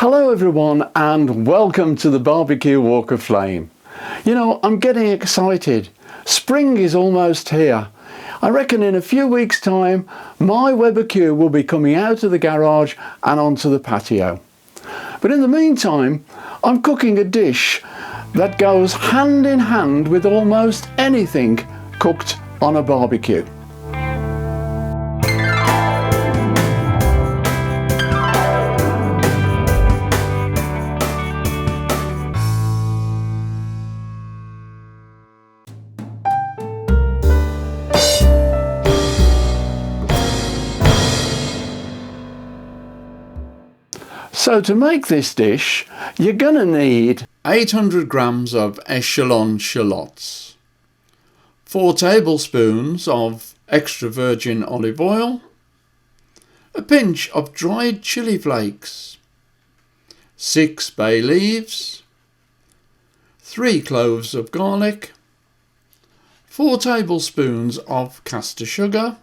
Hello everyone and welcome to the barbecue walk of flame. You know, I'm getting excited. Spring is almost here. I reckon in a few weeks time my Weber Q will be coming out of the garage and onto the patio. But in the meantime I'm cooking a dish that goes hand in hand with almost anything cooked on a barbecue. So to make this dish, you're going to need 800 grams of echelon shallots, 4 tablespoons of extra virgin olive oil, a pinch of dried chili flakes, 6 bay leaves, 3 cloves of garlic, 4 tablespoons of caster sugar,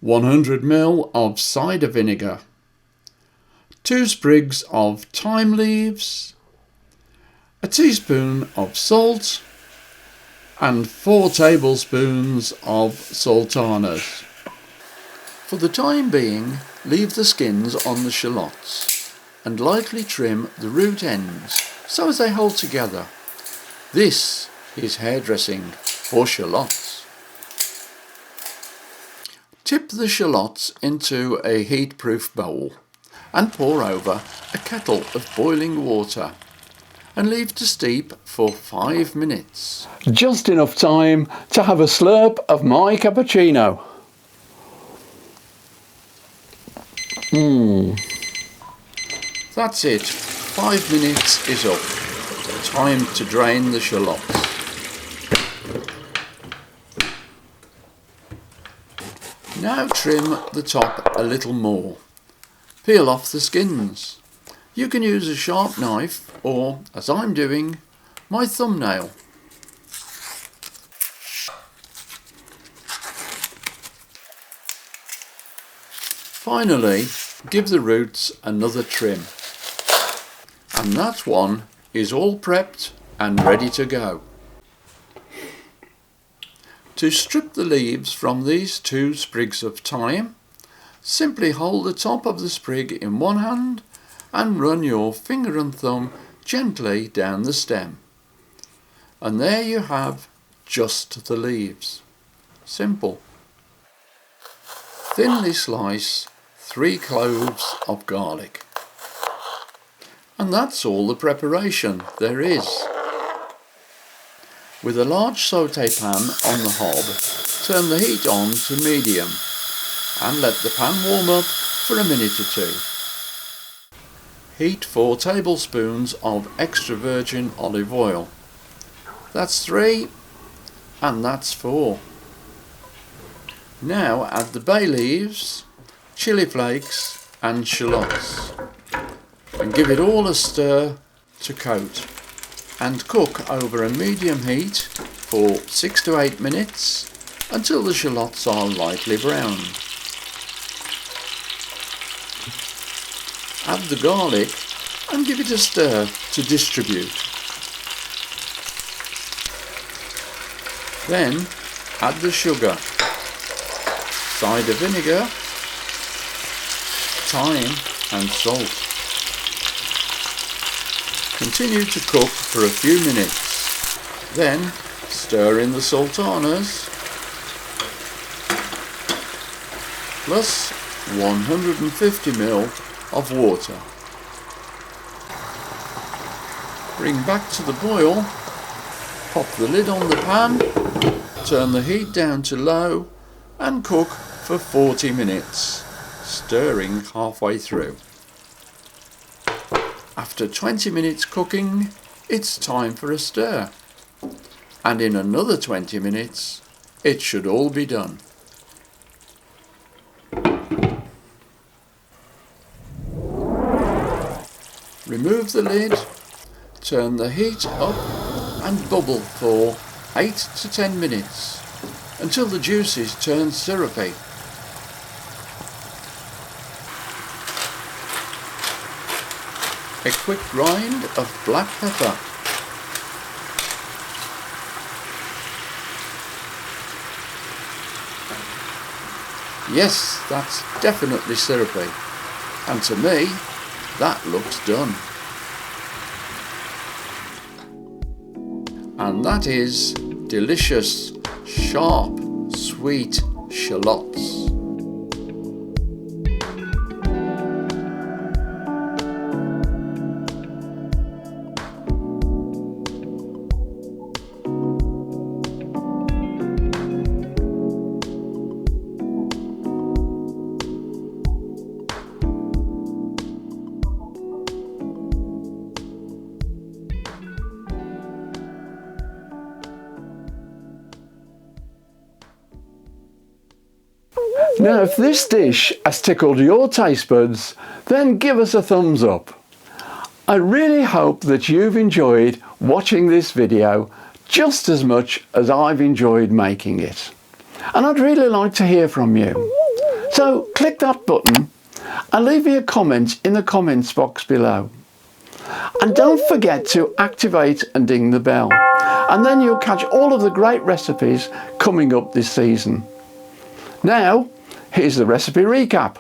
100 ml of cider vinegar, 2 sprigs of thyme leaves, a teaspoon of salt and 4 tablespoons of sultanas. For the time being, leave the skins on the shallots and lightly trim the root ends so as they hold together. This is hairdressing for shallots. Tip the shallots into a heat-proof bowl and pour over a kettle of boiling water and leave to steep for 5 minutes. Just enough time to have a slurp of my cappuccino. That's it. 5 minutes is up. Time to drain the shallots. Now trim the top a little more. Peel off the skins. You can use a sharp knife or, as I'm doing, my thumbnail. Finally, give the roots another trim. And that one is all prepped and ready to go. To strip the leaves from these 2 sprigs of thyme, simply hold the top of the sprig in one hand and run your finger and thumb gently down the stem. And there you have just the leaves. Simple. Thinly slice 3 cloves of garlic. And that's all the preparation there is. With a large sauté pan on the hob, turn the heat on to medium and let the pan warm up for a minute or 2. Heat 4 tablespoons of extra virgin olive oil. That's 3 and that's 4. Now add the bay leaves, chili flakes and shallots and give it all a stir to coat and cook over a medium heat for 6 to 8 minutes until the shallots are lightly browned. Add the garlic and give it a stir to distribute. Then add the sugar, cider vinegar, thyme and salt. Continue to cook for a few minutes. Then stir in the sultanas plus 150 ml of water. Bring back to the boil, pop the lid on the pan, turn the heat down to low and cook for 40 minutes, stirring halfway through. After 20 minutes cooking, it's time for a stir, and in another 20 minutes it should all be done. Remove the lid, turn the heat up and bubble for 8 to 10 minutes until the juices turn syrupy. a quick grind of black pepper. Yes, that's definitely syrupy, and to me that looks done. And that is delicious, sharp, sweet shallots. Now, if this dish has tickled your taste buds, then give us a thumbs up. I really hope that you've enjoyed watching this video just as much as I've enjoyed making it. And I'd really like to hear from you. So click that button and leave me a comment in the comments box below. And don't forget to activate and ding the bell, and then you'll catch all of the great recipes coming up this season. Now, here's the recipe recap.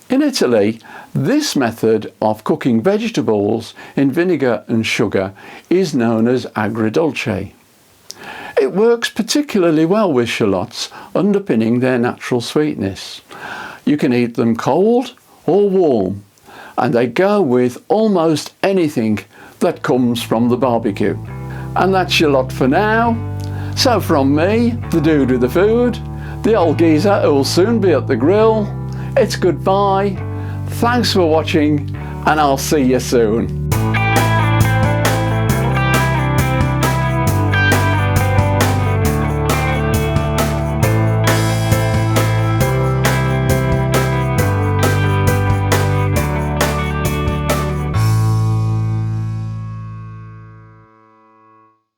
In Italy, this method of cooking vegetables in vinegar and sugar is known as agrodolce. It works particularly well with shallots, underpinning their natural sweetness. You can eat them cold or warm, and they go with almost anything that comes from the barbecue. And that's your lot for now. So from me, the dude with the food, the old geezer who will soon be at the grill, it's goodbye, thanks for watching, and I'll see you soon.